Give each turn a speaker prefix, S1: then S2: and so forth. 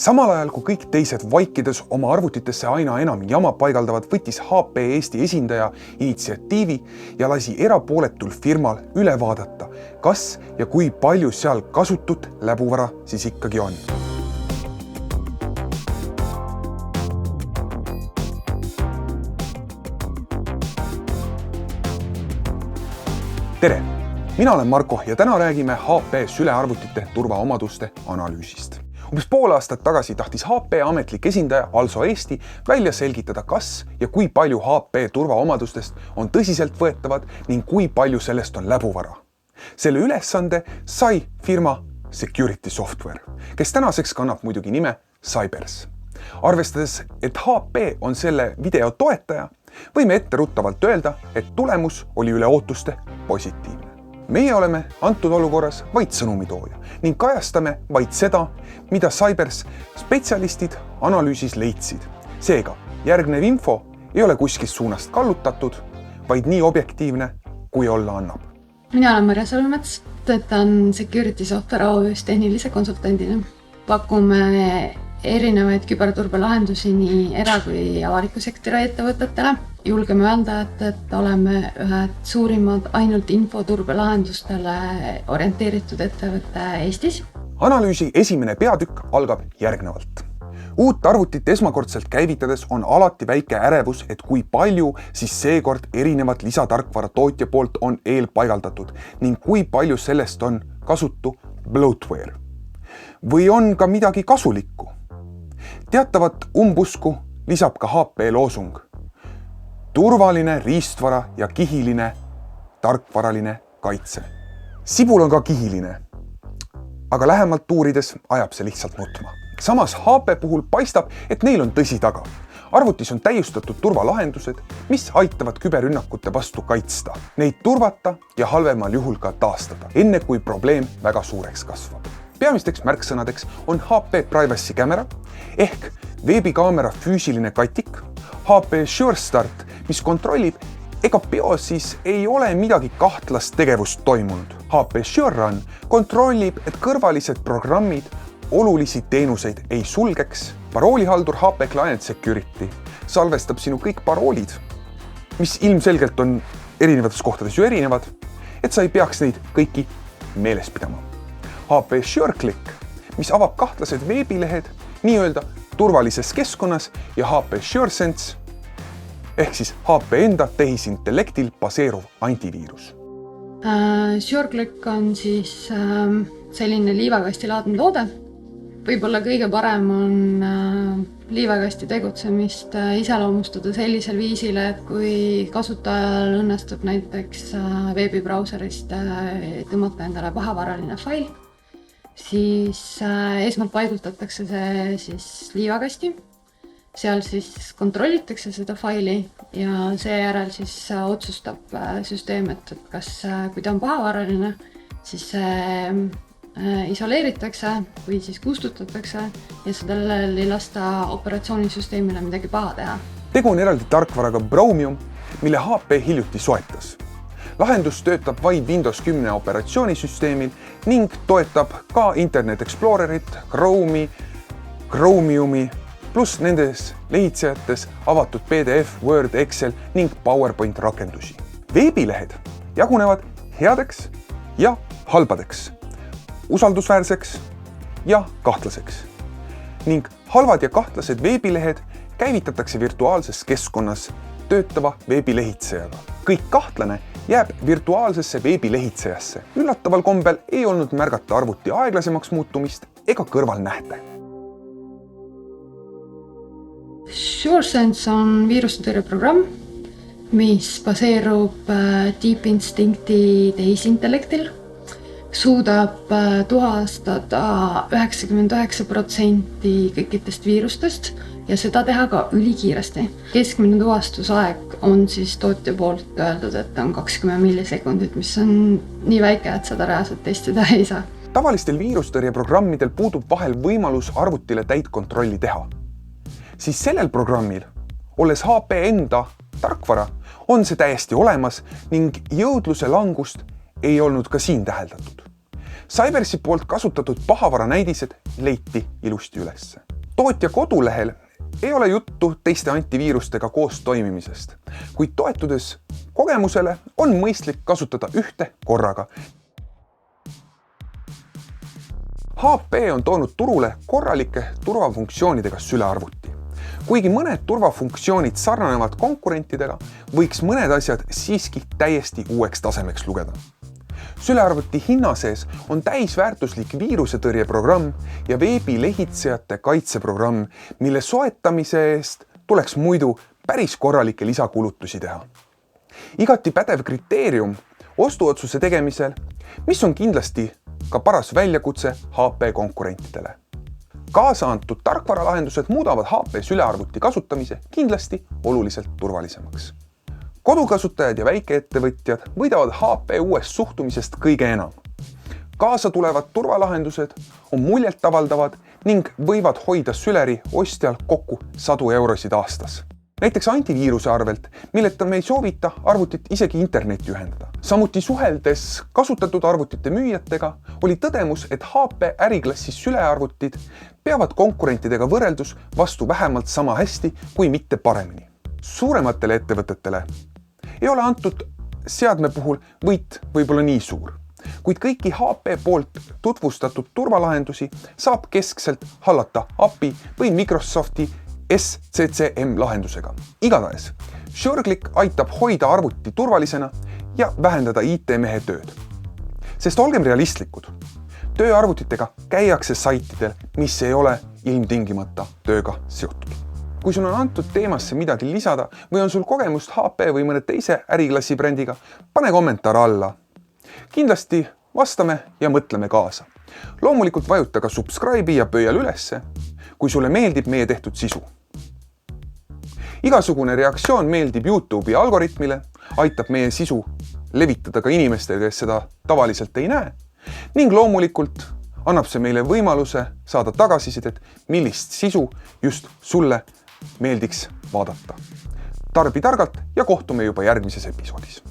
S1: Samal ajal, kui kõik teised vaikides oma arvutitesse aina enam jama paigaldavad, võttis HP Eesti esindaja initsiatiivi ja lasi erapooletul firmal üle vaadata, kas ja kui palju seal kasutut läbuvara siis ikkagi on. Tere! Mina olen Marko ja täna räägime HP sülearvutite turvaomaduste analüüsist. Umbes pool aastat tagasi tahtis HP ametlik esindaja Also Eesti välja selgitada, kas ja kui palju HP turvaomadustest on tõsiselt võetavad ning kui palju sellest on läbuvara. Selle ülesande sai firma Security Software, kes tänaseks kannab muidugi nime Cybers. Arvestades, et HP on selle video toetaja, võime etteruttavalt öelda, et tulemus oli üle ootuste positiivne. Meie oleme antud olukorras vaid sõnumitooja ning kajastame vaid seda, mida Cybers spetsialistid analüüsis leidsid. Seega, järgnev info ei ole kuskist suunast kallutatud, vaid nii objektiivne, kui olla annab.
S2: Mina olen Marja Sõlmets, töötan Security Software OÜs tehnilise konsultandina. Pakume erinevaid küberturbelahendusi nii era- kui avaliku sektori ettevõtetele. Julgeme öelda, et oleme ühed suurimad ainult infoturbelahendustele orienteeritud ettevõtte Eestis.
S1: Analüüsi esimene peatükk algab järgnevalt. Uut arvutit esmakordselt käivitades on alati väike ärevus, et kui palju siis seekord erinevat lisatarkvara tootja poolt on eelpaigaldatud ning kui palju sellest on kasutu bloatware. Või on ka midagi kasulikku? Teatavat umbusku lisab ka HP loosung. Turvaline riistvara ja kihiline tarkvaraline kaitse. Sibul on ka kihiline, aga lähemalt uurides ajab see lihtsalt nutma. Samas HP puhul paistab, et neil on tõsi taga. Arvutis on täiustatud turvalahendused, mis aitavad küberrünnakute vastu kaitsta, neid turvata ja halvemal juhul ka taastada, enne kui probleem väga suureks kasvab. Peamisteks märksõnadeks on HP Privacy Camera ehk veebikaamera füüsiline katik, HP Sure Start, mis kontrollib, ega BIOSis ei ole midagi kahtlast tegevust toimunud. HP Sure Run kontrollib, et kõrvalised programmid olulisi teenuseid ei sulgeks. Paroolihaldur HP Client Security salvestab sinu kõik paroolid, mis ilmselgelt on erinevates kohtades ju erinevad, et sa ei peaks neid kõiki meeles pidama. HP SureClick, mis avab kahtlased veebilehed nii-öelda turvalises keskkonnas ja HP SureSense ehk siis HP enda tehisintellektil baseeruv antiviirus.
S2: SureClick on siis selline liivakastilaadne toode. Võib-olla kõige parem on liivakasti tegutsemist iseloomustada sellisel viisil, et kui kasutajal õnnestub näiteks veebibrauserist tõmmata endale pahavaraline fail, siis esmalt paigutatakse see siis liivakasti. Seal siis kontrollitakse seda faili ja seejärel siis otsustab süsteem, et kas kui ta on pahavaraline, siis isoleeritakse või siis kustutatakse ja sellel ei lasta operatsioonisüsteemile midagi paha teha.
S1: Tegu on eraldi tarkvaraga Bromium, mille HP hiljuti soetas. Lahendus töötab vaid Windows 10 operatsioonisüsteemil ning toetab ka Internet Explorerit, Chrome'i, Chromiumi, pluss nendes lehitsejates avatud PDF, Word, Excel ning PowerPoint rakendusi. Veebilehed jagunevad headeks ja halbadeks, usaldusväärseks ja kahtlaseks. Ning halvad ja kahtlased veebilehed käivitatakse virtuaalses keskkonnas töötava veebilehitsejaga. Kõik kahtlane jääb virtuaalsesse veebilehitsejasse. Üllataval kombel ei olnud märgata arvuti aeglasemaks muutumist ega kõrvalnähte.
S2: SureSense on viirustõrjeprogramm, mis baseerub Deep Instincti tehisintellektil, suudab tuvastada 99% kõikidest viirustest ja seda teha ka ülikiiresti. Keskmine tuvastusaeg on siis tootja poolt öeldud, et on 20 millisekundit, mis on nii väike, et seda reaalselt testida ei saa.
S1: Tavalistel viirustõrjeprogrammidel puudub vahel võimalus arvutile täit kontrolli teha. Siis sellel programmil, olles HP enda tarkvara, on see täiesti olemas ning jõudluse langust ei olnud ka siin täheldatud. Cybersi poolt kasutatud pahavara näidised leiti ilusti ülesse. Tootja kodulehel ei ole juttu teiste antiviirustega koos toimimisest, kuid toetudes kogemusele on mõistlik kasutada ühte korraga. HP on toonud turule korralike turvafunktsioonidega sülearvuti. Kuigi mõned turvafunktsioonid sarnanevad konkurentidega, võiks mõned asjad siiski täiesti uueks tasemeks lugeda. Sülearvuti hinna sees on täisväärtuslik viirusetõrjeprogramm ja veebilehitsejate kaitseprogramm, mille soetamise eest tuleks muidu päris korralikke lisakulutusi teha. Igati pädev kriteerium ostuotsuse tegemisel, mis on kindlasti ka paras väljakutse HP konkurentidele. Kaasa antud tarkvaralahendused muudavad HP sülearvuti kasutamise kindlasti oluliselt turvalisemaks. Kodukasutajad ja väikeettevõtjad võidavad HP uuest suhtumisest kõige enam. Kaasa tulevad turvalahendused on muljetavaldavad ning võivad hoida süleri ostjal kokku 100 eurosid aastas. Näiteks antiviiruse arvelt, milleta me ei soovita arvutit isegi internetti ühendada. Samuti suheldes kasutatud arvutite müüjatega oli tõdemus, et HP äriklassi sülearvutid peavad konkurentidega võrreldus vastu vähemalt sama hästi kui mitte paremini. Suurematele ettevõtetele ei ole antud seadme puhul võit võib-olla nii suur, kuid kõiki HP poolt tutvustatud turvalahendusi saab keskselt hallata API või Microsofti SCCM lahendusega. Igatahes, SureClick aitab hoida arvuti turvalisena ja vähendada IT-mehe tööd. Sest olgem realistlikud, tööarvutitega käiakse saitidel, mis ei ole ilmtingimata tööga seotud. Kui sul on antud teemasse midagi lisada või on sul kogemust HP või mõne teise äriklassi brändiga, pane kommentaar alla. Kindlasti vastame ja mõtleme kaasa. Loomulikult vajuta ka subscribe'i ja pöial ülesse, kui sulle meeldib meie tehtud sisu. Igasugune reaktsioon meeldib YouTube'i algoritmile, aitab meie sisu levitada ka inimestele, kes seda tavaliselt ei näe, ning loomulikult annab see meile võimaluse saada tagasisidet, millist sisu just sulle meeldiks vaadata. Tarbi targalt ja kohtume juba järgmises episoodis.